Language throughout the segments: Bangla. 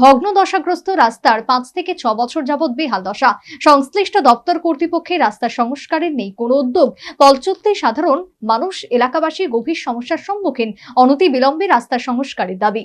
ভগ্নদশাগ্রস্ত রাস্তার 5 থেকে 6 বছর যাবৎ বেহাল দশা। সংশ্লিষ্ট দপ্তর কর্তৃপক্ষের রাস্তা সংস্কারের নেই কোনো উদ্যোগ। পথ চলতেই সাধারণ মানুষ এলাকাবাসী গভীর সমস্যার সম্মুখীন। অনতিবিলম্বে রাস্তা সংস্কারের দাবি।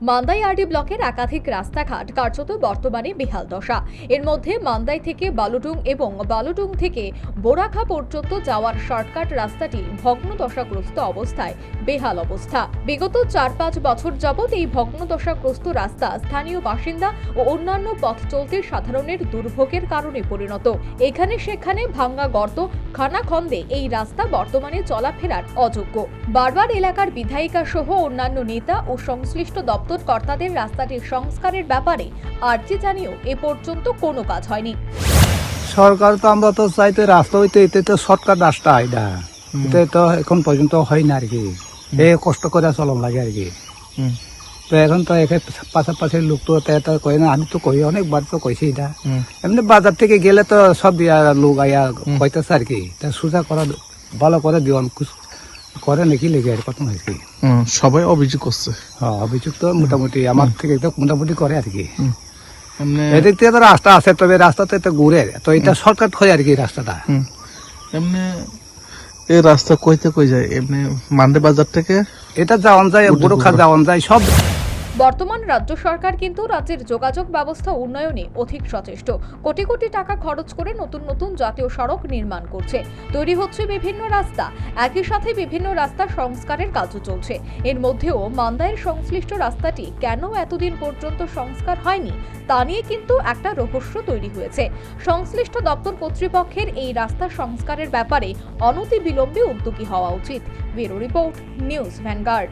মান্দাই আরডি ব্লকের একাধিক রাস্তাঘাট কার্যত বর্তমানে বেহাল দশা। এর মধ্যে মান্দাই থেকে বালুডুং এবং বালুডুং থেকে বোরাখা পর্যন্ত যাওয়ার শর্টকাট রাস্তাটি ভগ্নদশাগ্রস্ত অবস্থায় বেহাল অবস্থা। বিগত 4-5 বছর যাবৎ এই ভগ্নদশাগ্রস্ত রাস্তা স্থানীয় বাসিন্দা ও অন্যান্য পথ চলতি সাধারণের দুর্ভোগের কারণে পরিণত। এখানে সেখানে ভাঙ্গা গর্ত, খানাখন্দে এই রাস্তা বর্তমানে চলাফেরার অযোগ্য। বারবার এলাকার বিধায়িকা সহ অন্যান্য নেতা ও সংশ্লিষ্ট দপ্তর কর্তাদের রাস্তাটির সংস্কারের ব্যাপারে আর্জি জানিয়েও এ পর্যন্ত কোনো কাজ হয়নি। সরকার তো আমরা তো চাইতে রাস্তা হইতে এতে তো শর্টকাট রাস্তা এটা তো এখন পর্যন্ত হয় না আর কি। কষ্ট করে চলন লাগে আর কি। তো এখন তো পাশাপাশি লোক তো কই না, আমি তো কই অনেকবার তো কইছি এটা। এমনি বাজার থেকে গেলে তো সব লোক আয়া কইতেছে আর কি। তা সোজা করা ভালো করে দিওয়ান করে নাকি লেগে আর প্রথম হয়েছে। সবাই অভিযোগ করছে। হ্যাঁ, অভিযোগ তো মোটামুটি আমার থেকে তো মোটামুটি করে আর কি। এদিক থেকে তো রাস্তা আছে, তবে রাস্তাতে তো ঘুরে, তো এটা শর্টকাট হয় আর কি রাস্তাটা। এমনি এই রাস্তা কইতে কই যায়? এমনি মান্ডে বাজার থেকে এটা যাওয়ান যায়, বুড়োখা যাওয়ান যায় সব। বর্তমান রাজ্য সরকার কিন্তু রাজ্যের যোগাযোগ ব্যবস্থা উন্নয়নে অধিক সচেষ্ট। কোটি কোটি টাকা খরচ করে নতুন নতুন জাতীয় সড়ক নির্মাণ করছে, তৈরি হচ্ছে বিভিন্ন রাস্তা। একই সাথে বিভিন্ন রাস্তা সংস্কারের কাজও চলছে। এর মধ্যেও মান্দাইয়ের সংশ্লিষ্ট রাস্তাটি কেন এতদিন পর্যন্ত সংস্কার হয়নি তা নিয়ে কিন্তু একটা রহস্য তৈরি হয়েছে। সংশ্লিষ্ট দপ্তর কর্তৃপক্ষের এই রাস্তা সংস্কারের ব্যাপারে অনতিবিলম্বে উদ্যোগী হওয়া উচিত। Bureau report, news vanguard.